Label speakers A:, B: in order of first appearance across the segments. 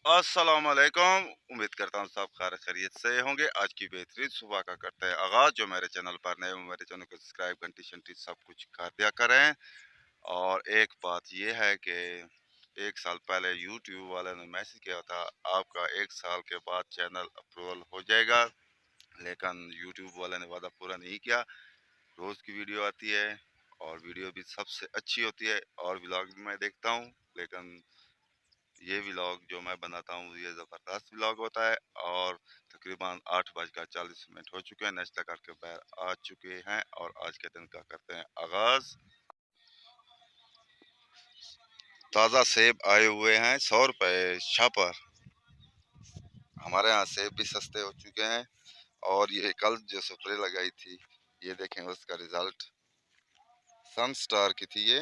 A: अस्सलाम वालेकुम। उम्मीद करता हूँ सब खैर खैरियत से होंगे। आज की बेहतरीन सुबह का करते हैं आगाज़। जो मेरे चैनल पर नए हो मेरे चैनल को सब्सक्राइब घंटी शंटी सब कुछ कर दिया करें। और एक बात ये है कि 1 साल पहले यूट्यूब वाले ने मैसेज किया था आपका 1 साल के बाद चैनल अप्रूवल हो जाएगा, लेकिन यूट्यूब वाले ने वादा पूरा नहीं किया। रोज़ की वीडियो आती है और वीडियो भी सबसे अच्छी होती है और व्लॉग भी मैं देखता हूँ, लेकिन ये व्लॉग जो मैं बनाता हूँ ये ज़बरदस्त व्लॉग होता है। और तकरीबन 8:40 हो चुके हैं, नाश्ता करके बाहर आ चुके हैं और आज के दिन का करते हैं आगाज़। ताज़ा सेब आए हुए हैं 100 रुपए छापर। हमारे यहाँ सेब भी सस्ते हो चुके हैं। और ये कल जो स्प्रे लगाई थी ये देखें उसका रिज़ल्ट सनस्टार की थी ये,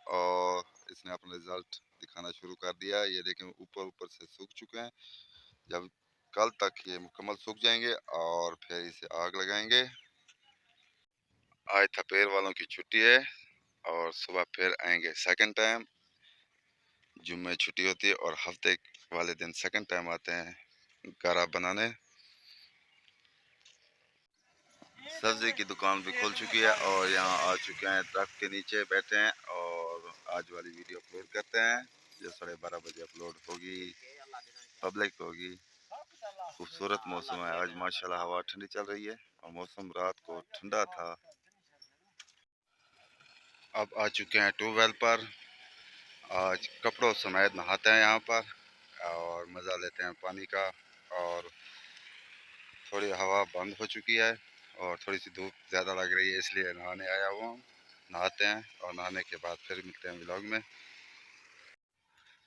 A: और इसने अपना रिज़ल्ट दिखाना शुरू कर दिया। ये देखें ऊपर ऊपर से सूख चुके हैं। जब कल तक ये मुकम्मल सूख जाएंगे और फिर इसे आग लगाएंगे। आज थपेर वालों की छुट्टी है और सुबह फिर आएंगे सेकंड टाइम। जुम्मे छुट्टी होती है और हफ्ते वाले दिन सेकंड टाइम आते हैं गारा बनाने। सब्जी की दुकान भी खुल चुकी है और यहाँ आ चुके हैं, ट्रक के नीचे बैठे हैं और आज वाली वीडियो अपलोड करते हैं जो 12:30 बजे अपलोड होगी, पब्लिक होगी। खूबसूरत मौसम है आज माशाल्लाह, हवा ठंडी चल रही है और मौसम रात को ठंडा था। अब आ चुके हैं ट्यूबवेल पर। आज कपड़ों समेत नहाते हैं यहाँ पर और मज़ा लेते हैं पानी का। और थोड़ी हवा बंद हो चुकी है और थोड़ी सी धूप ज़्यादा लग रही है, इसलिए नहाने आया हुआ हूँ। नहाते हैं और नहाने के बाद फिर मिलते हैं व्लॉग में।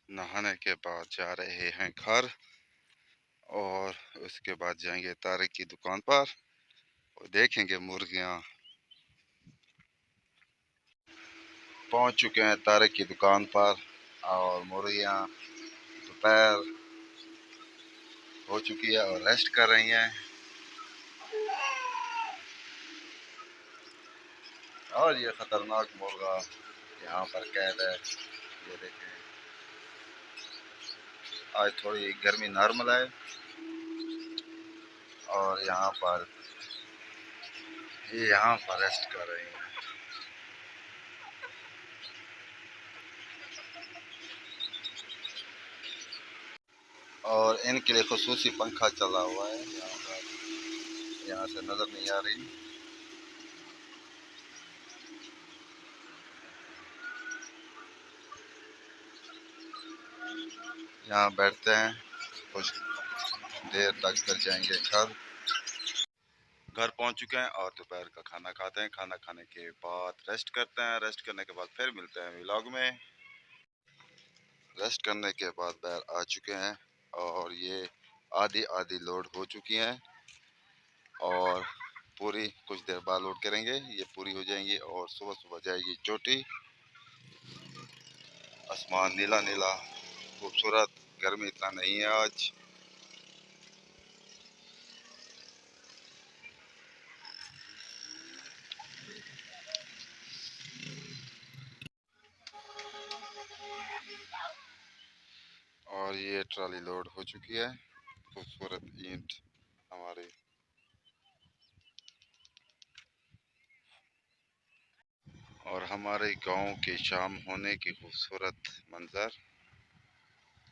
A: नहाने के बाद जा रहे हैं घर और उसके बाद जाएंगे तारिक की दुकान पर और देखेंगे मुर्गियाँ। पहुँच चुके हैं तारिक की दुकान पर और मुर्गियाँ दोपहर हो चुकी है और रेस्ट कर रही हैं। और ये ख़तरनाक मुर्गा यहाँ पर कैद है, ये देखें। आज थोड़ी गर्मी नॉर्मल है और यहाँ पर रेस्ट कर रही हैं। और इनके लिए खसूसी पंखा चला हुआ है यहाँ पर, यहाँ से नज़र नहीं आ रही। यहाँ बैठते हैं, कुछ देर तक फिर जाएंगे घर। घर पहुँच चुके हैं और दोपहर का खाना खाते हैं। खाना खाने के बाद रेस्ट करते हैं। रेस्ट करने के बाद फिर मिलते हैं व्लॉग में। रेस्ट करने के बाद बाहर आ चुके हैं और ये आधी आधी लोड हो चुकी हैं और पूरी कुछ देर बाद लोड करेंगे, ये पूरी हो जाएंगी और सुबह सुबह जाएगी चोटी। आसमान नीला नीला खूबसूरत, गर्मी इतना नहीं है आज। और ये ट्राली लोड हो चुकी है, खूबसूरत ईंट हमारे। और हमारे गांव के शाम होने की खूबसूरत मंजर।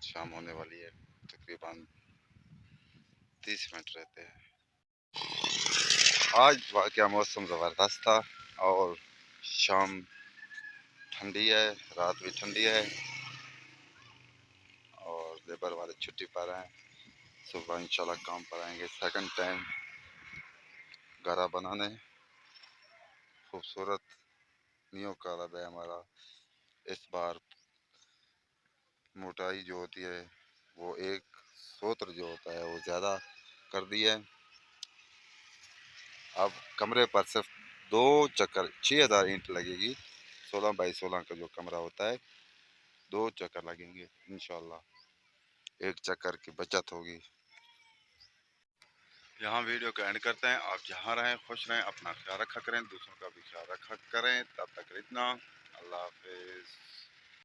A: शाम होने वाली है, तकरीबन 30 मिनट रहते हैं। आज वाकया मौसम ज़बरदस्त था और शाम ठंडी है, रात भी ठंडी है और लेबर वाले छुट्टी पर हैं। सुबह इंशाल्लाह काम पर आएंगे सेकंड टाइम गारा बनाने। खूबसूरत नियो कलर है हमारा। इस बार मोटाई जो होती है वो एक सूत्र जो होता है वो ज़्यादा कर दी है। अब कमरे पर सिर्फ 2 चक्कर 6000 ईंट लगेगी। 16 बाई 16 का जो कमरा होता है 2 चक्कर लगेंगे इंशाल्लाह, 1 चक्कर की बचत होगी। यहाँ वीडियो का एंड करते हैं। आप जहाँ रहें खुश रहें, अपना ख्याल रखा करें, दूसरों का भी ख्याल रखा करें। तब तक इतना, अल्लाह हाफिज़।